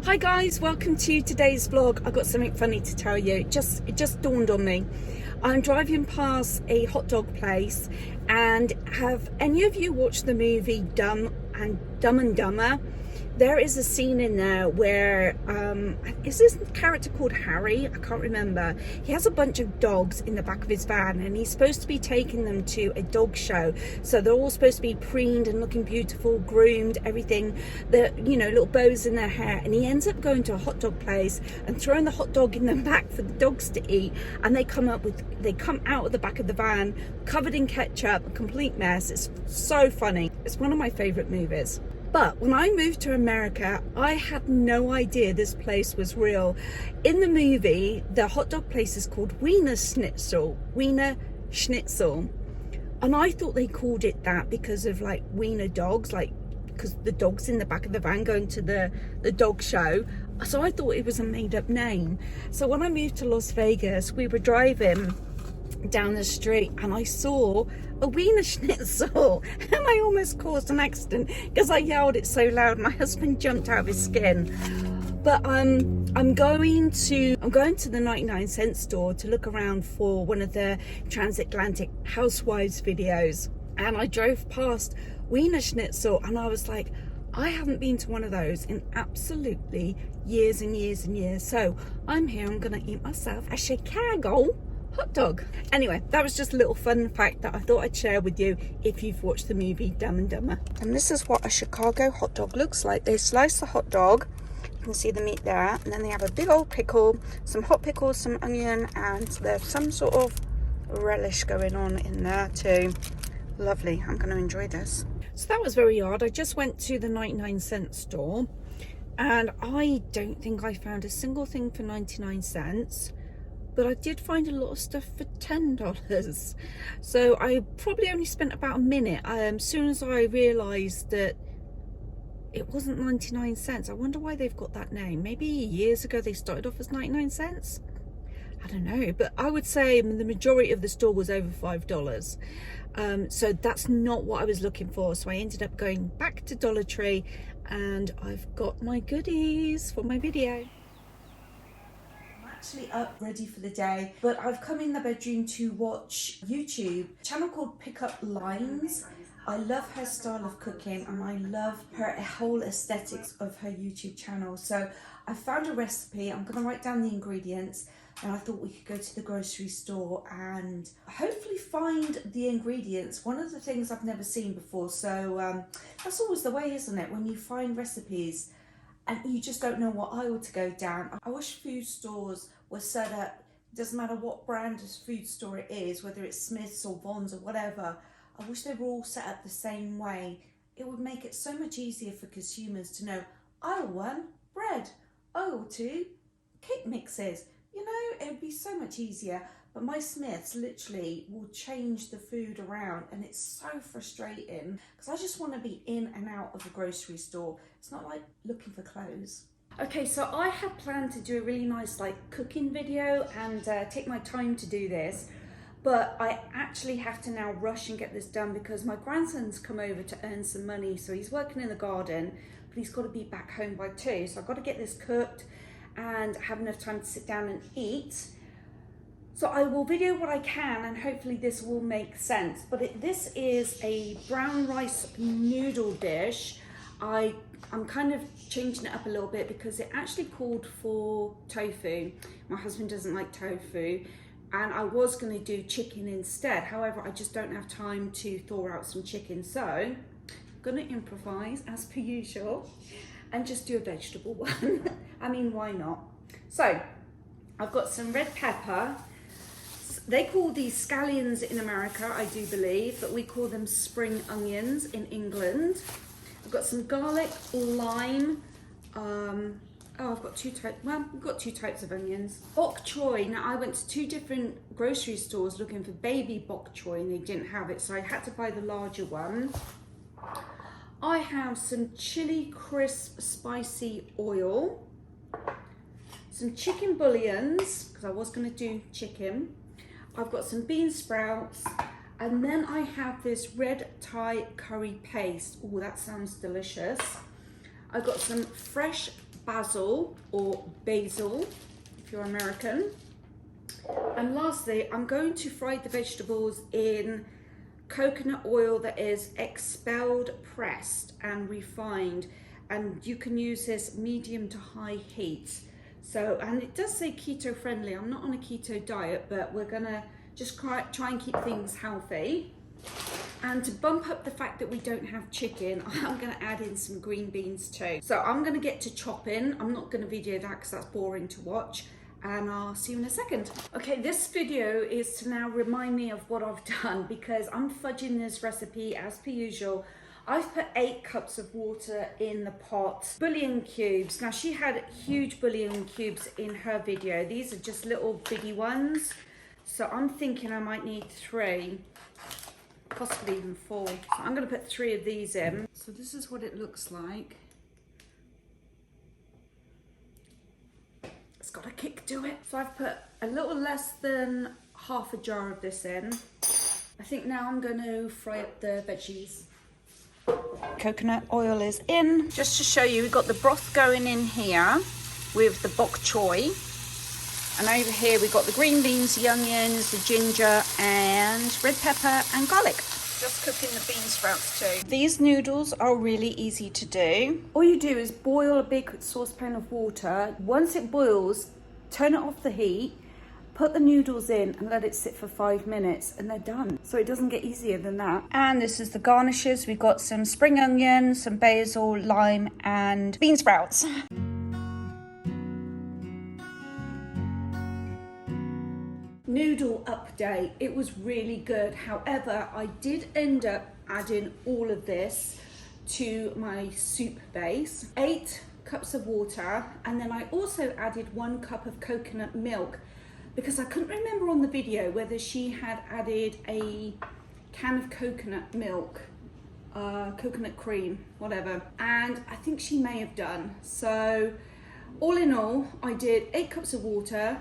Hi guys, welcome to today's vlog. I've got something funny to tell you. It just dawned on me. I'm driving past a hot dog place, and have any of you watched the movie Dumb and Dumber? There is a scene in there where is this character called Harry? I can't remember. He has a bunch of dogs in the back of his van, and he's supposed to be taking them to a dog show. So they're all supposed to be preened and looking beautiful, groomed, everything. The little bows in their hair, and he ends up going to a hot dog place and throwing the hot dog in the back for the dogs to eat. And they come out of the back of the van covered in ketchup, a complete mess. It's so funny. It's one of my favorite movies. But when I moved to America, I had no idea this place was real. In the movie, the hot dog place is called Wiener Schnitzel. And I thought they called it that because of like wiener dogs, because the dogs in the back of the van going to the dog show. So I thought it was a made up name. So when I moved to Las Vegas, we were driving down the street and I saw a Wiener Schnitzel, and I almost caused an accident because I yelled it so loud. My husband jumped out of his skin. But I'm going to the 99-cent store to look around for one of the transatlantic housewives videos, and I drove past Wiener Schnitzel and I was like, I haven't been to one of those in absolutely years and years and years. So I'm here, I'm gonna eat myself a Chicago hot dog. Anyway, that was just a little fun fact that I thought I'd share with you if you've watched the movie Dumb and Dumber. And this is what a Chicago hot dog looks like. They slice the hot dog, you can see the meat there, and then they have a big old pickle, some hot pickles, some onion, and there's some sort of relish going on in there too. Lovely. I'm going to enjoy this. So that was very odd. I just went to the 99-cent store and I don't think I found a single thing for 99 cents. But I did find a lot of stuff for $10. So I probably only spent about a minute. As soon as I realised that it wasn't 99 cents. I wonder why they've got that name. Maybe years ago they started off as 99 cents. I don't know. But I would say the majority of the store was over $5. So that's not what I was looking for. So I ended up going back to Dollar Tree, and I've got my goodies for my video. Actually up ready for the day, but I've come in the bedroom to watch YouTube, a channel called Pick Up Lines. I love her style of cooking and I love her whole aesthetics of her YouTube channel. So I found a recipe. I'm going to write down the ingredients, and I thought we could go to the grocery store and hopefully find the ingredients. One of the things I've never seen before. So that's always the way, isn't it, when you find recipes and you just don't know what aisle to go down. I wish food stores were set up, doesn't matter what brand of food store it is, whether it's Smith's or Vons or whatever, I wish they were all set up the same way. It would make it so much easier for consumers to know, aisle 1, bread, aisle 2, cake mixes. It would be so much easier. But my Smiths literally will change the food around, and it's so frustrating because I just want to be in and out of a grocery store. It's not like looking for clothes. Okay, so I had planned to do a really nice cooking video and take my time to do this, but I actually have to now rush and get this done because my grandson's come over to earn some money. So he's working in the garden, but he's got to be back home by 2. So I've got to get this cooked and have enough time to sit down and eat. So I will video what I can, and hopefully this will make sense. But this is a brown rice noodle dish. I'm kind of changing it up a little bit because it actually called for tofu. My husband doesn't like tofu, and I was going to do chicken instead. However, I just don't have time to thaw out some chicken. So I'm going to improvise as per usual and just do a vegetable one. I mean, why not? So I've got some red pepper. They call these scallions in America, I do believe, but we call them spring onions in England. I've got some garlic, lime. I've got two types of onions. Bok choy. Now I went to 2 different grocery stores looking for baby bok choy and they didn't have it, so I had to buy the larger one. I have some chili crisp spicy oil, some chicken bouillons, because I was going to do chicken. I've got some bean sprouts, and then I have this red Thai curry paste. Oh, that sounds delicious. I've got some fresh basil or basil if you're American. And lastly, I'm going to fry the vegetables in coconut oil that is expelled, pressed and refined, and you can use this medium to high heat. So, and it does say keto friendly. I'm not on a keto diet, but we're gonna just try and keep things healthy. And to bump up the fact that we don't have chicken, I'm gonna add in some green beans too. So I'm gonna get to chopping. I'm not gonna video that because that's boring to watch. And I'll see you in a second. Okay, this video is to now remind me of what I've done because I'm fudging this recipe as per usual. I've put 8 cups of water in the pot. Bouillon cubes. Now she had huge bouillon cubes in her video. These are just little bitty ones. So I'm thinking I might need 3, possibly even 4. So I'm gonna put 3 of these in. So this is what it looks like. It's got a kick to it. So I've put a little less than half a jar of this in. I think now I'm going to fry up the veggies. Coconut oil is in. Just to show you, we've got the broth going in here with the bok choy. And over here we've got the green beans, the onions, the ginger and red pepper and garlic. Just cooking the bean sprouts too. These noodles are really easy to do. All you do is boil a big saucepan of water. Once it boils, turn it off the heat, put the noodles in and let it sit for 5 minutes and they're done. So it doesn't get easier than that. And this is the garnishes. We've got some spring onion, some basil, lime and bean sprouts. Noodle update, it was really good. However, I did end up adding all of this to my soup base. 8 cups of water, and then I also added 1 cup of coconut milk because I couldn't remember on the video whether she had added a can of coconut milk, coconut cream, whatever, and I think she may have done. So all in all, I did 8 cups of water,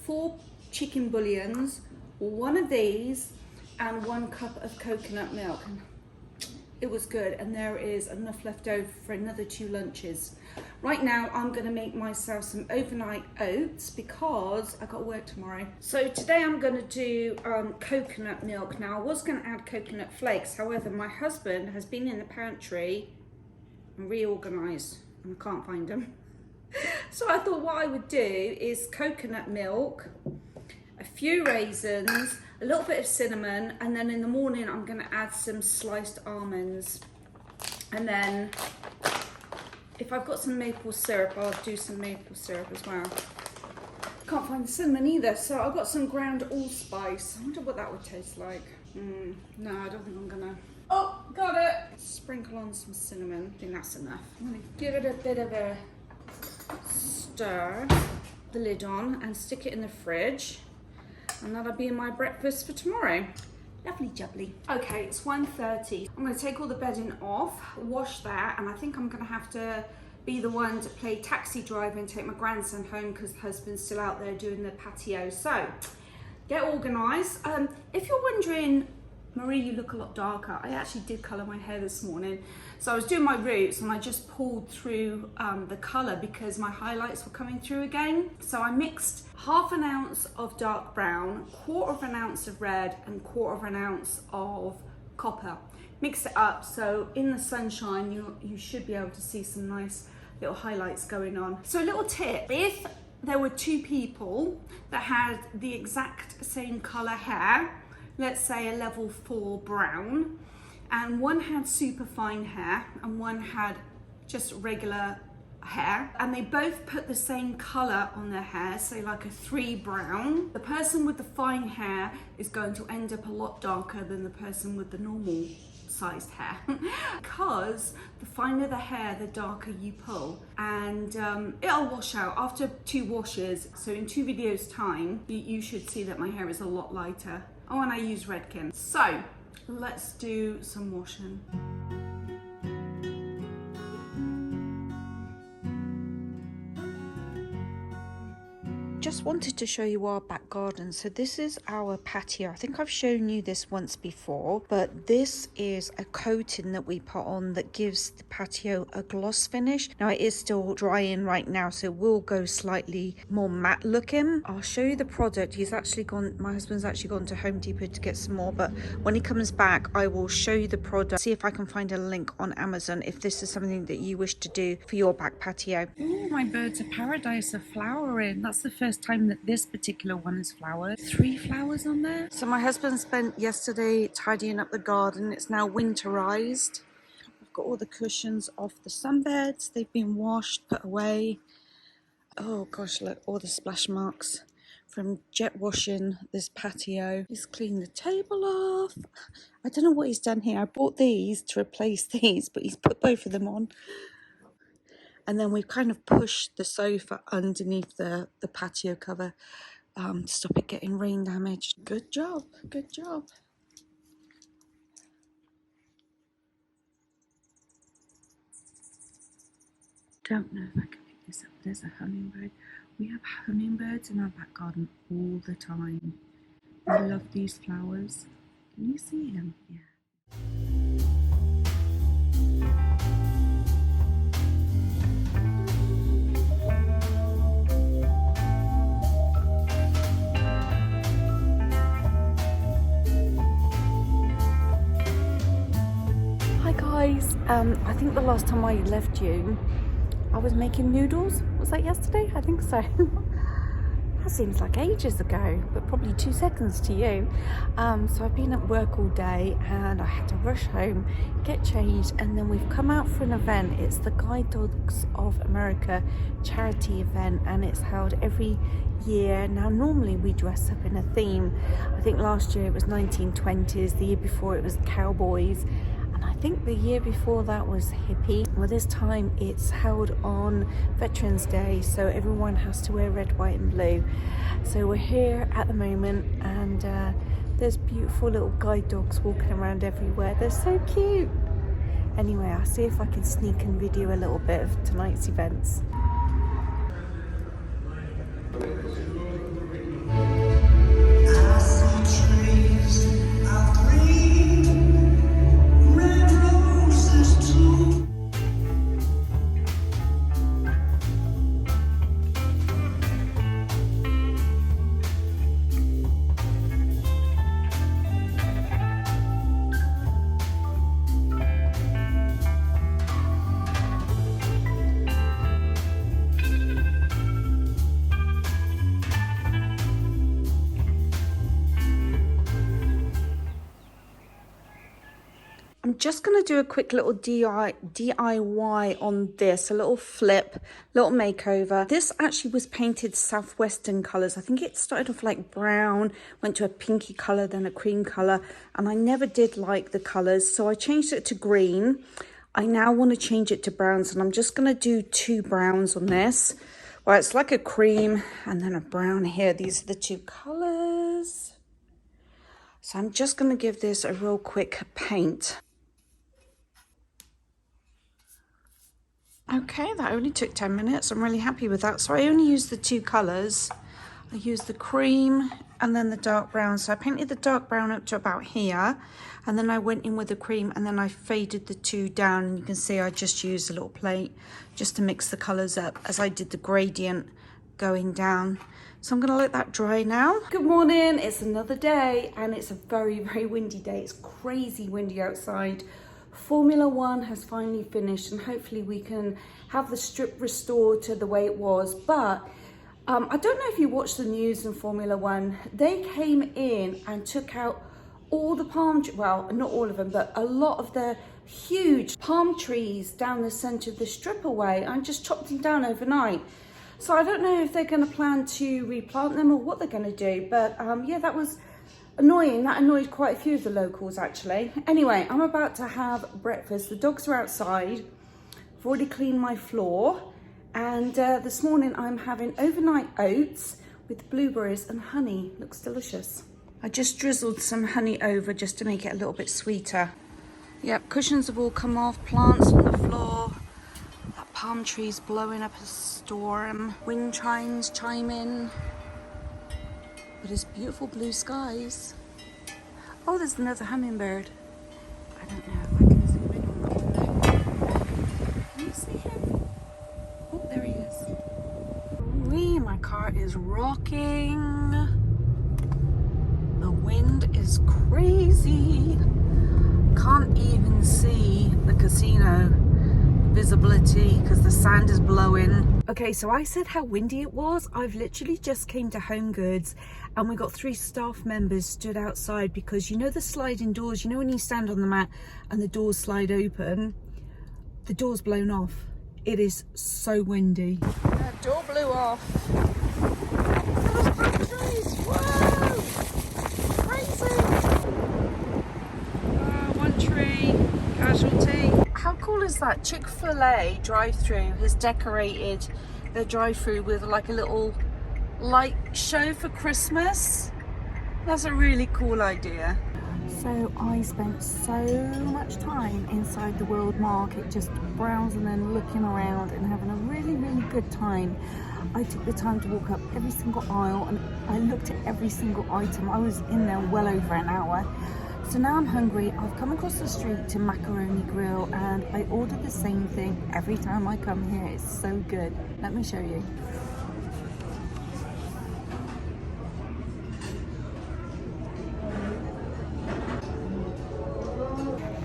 4 chicken bouillons, 1 of these and 1 cup of coconut milk. It was good, and there is enough left over for another 2 lunches. Right now I'm going to make myself some overnight oats because I got work tomorrow. So today I'm going to do coconut milk. Now I was going to add coconut flakes, however my husband has been in the pantry and reorganised and I can't find them. So I thought what I would do is coconut milk, a few raisins, a little bit of cinnamon, and then in the morning I'm going to add some sliced almonds. And then if I've got some maple syrup, I'll do some maple syrup as well. Can't find the cinnamon either, so I've got some ground allspice. I wonder what that would taste like. No, I don't think I'm gonna. Oh, got it! Sprinkle on some cinnamon. I think that's enough. I'm gonna give it a bit of a stir, the lid on, and stick it in the fridge. And that'll be my breakfast for tomorrow. Lovely jubbly. Okay, it's 1:30. I'm gonna take all the bedding off, wash that, and I think I'm gonna have to be the one to play taxi driver and take my grandson home because the husband's still out there doing the patio. So, get organised. If you're wondering, Marie, you look a lot darker. I actually did colour my hair this morning. So I was doing my roots and I just pulled through the colour because my highlights were coming through again. So I mixed 1/2 ounce of dark brown, 1/4 ounce of red and 1/4 ounce of copper. Mixed it up so in the sunshine you should be able to see some nice little highlights going on. So a little tip, if there were 2 people that had the exact same colour hair, let's say a level 4 brown, and one had super fine hair and one had just regular hair, and they both put the same color on their hair, say like a 3 brown, the person with the fine hair is going to end up a lot darker than the person with the normal sized hair because the finer the hair, the darker you pull, and it'll wash out after 2 washes. So in 2 videos time you should see that my hair is a lot lighter. Oh, and I use Redken. So let's do some washing. just wanted to show you our back garden. So this is our patio. I think I've shown you this once before, but this is a coating that we put on that gives the patio a gloss finish. Now it is still drying right now, so it will go slightly more matte looking. I'll show you the product. My husband's actually gone to Home Depot to get some more, but when he comes back I will show you the product, see if I can find a link on Amazon if this is something that you wish to do for your back patio. Oh, my birds of paradise are flowering. That's the first time that this particular one has flowered. 3 flowers on there. So my husband spent yesterday tidying up the garden. It's now winterized. I've got all the cushions off the sunbeds. They've been washed, put away. Oh gosh, look, all the splash marks from jet washing this patio. He's cleaned the table off. I don't know what he's done here. I bought these to replace these, but he's put both of them on. And then we've kind of pushed the sofa underneath the patio cover to stop it getting rain damaged. Good job, good job. Don't know if I can pick this up. There's a hummingbird. We have hummingbirds in our back garden all the time. We love these flowers. Can you see him? Yeah. I think the last time I left you, I was making noodles. Was that yesterday? I think so. That seems like ages ago, but probably 2 seconds to you. So I've been at work all day and I had to rush home, get changed, and then we've come out for an event. It's the Guide Dogs of America charity event, and it's held every year. Now normally we dress up in a theme. I think last year it was 1920s, the year before it was cowboys, I think the year before that was hippie. Well, this time it's held on Veterans Day, so everyone has to wear red, white and blue. So we're here at the moment, and there's beautiful little guide dogs walking around everywhere. They're so cute. Anyway, I'll see if I can sneak and video a little bit of tonight's events. I'm just going to do a quick little DIY on this, a little flip, little makeover. This actually was painted Southwestern colours. I think it started off like brown, went to a pinky colour, then a cream colour, and I never did like the colours, so I changed it to green. I now want to change it to browns, and I'm just going to do 2 browns on this. Well, it's like a cream and then a brown here. These are the 2 colours. So I'm just going to give this a real quick paint. Okay, that only took 10 minutes. I'm really happy with that. So I only used the 2 colours. I used the cream and then the dark brown. So I painted the dark brown up to about here, and then I went in with the cream, and then I faded the 2 down. And you can see I just used a little plate just to mix the colours up as I did the gradient going down. So I'm going to let that dry now. Good morning, it's another day, and it's a very, very windy day. It's crazy windy outside. Formula 1 has finally finished, and hopefully we can have the strip restored to the way it was. But I don't know if you watched the news in Formula 1. They came in and took out all the well, not all of them, but a lot of the huge palm trees down the centre of the strip away, and just chopped them down overnight. So I don't know if they're going to plan to replant them or what they're going to do. But yeah, that was annoying. That annoyed quite a few of the locals, actually. Anyway, I'm about to have breakfast. The dogs are outside. I've already cleaned my floor. And this morning I'm having overnight oats with blueberries and honey. Looks delicious. I just drizzled some honey over just to make it a little bit sweeter. Yep, cushions have all come off, plants on the floor. That palm tree's blowing up a storm. Wind chimes chime in. but it's beautiful blue skies. Oh, there's another hummingbird. I don't know if I can zoom in on that. Can you see him? Oh, there he is. Wee, my car is rocking. The wind is crazy. Can't even see the casino visibility because the sand is blowing. Okay, so I said how windy it was. I've literally just came to Home Goods and we got 3 staff members stood outside because you know the sliding doors, you know when you stand on the mat and the doors slide open, the door's blown off. It is so windy. That door blew off. Those palm trees, whoa! Crazy! One tree, casualty. How cool is that? Chick-fil-A drive-through has decorated the drive-through with like a little light show for Christmas. That's a really cool idea. So I spent so much time inside the World Market just browsing and looking around and having a really, really good time. I took the time to walk up every single aisle and I looked at every single item. I was in there well over an hour. So now I'm hungry. I've come across the street to Macaroni Grill and I order the same thing every time I come here. It's so good. Let me show you.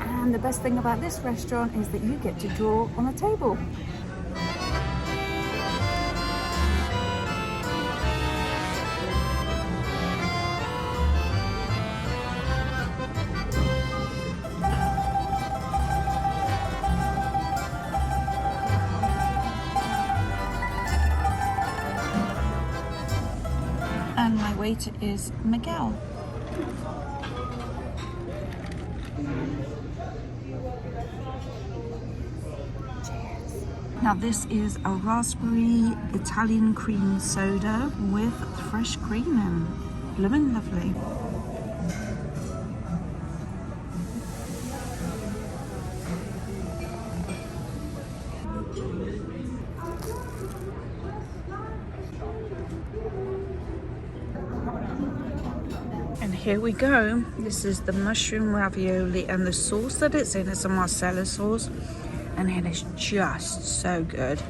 And the best thing about this restaurant is that you get to draw on a table. And my waiter is Miguel. Cheers. Now this is a raspberry Italian cream soda with fresh cream in. Blooming lovely. And here we go. This is the mushroom ravioli and the sauce that it's in is a Marsala sauce and it is just so good.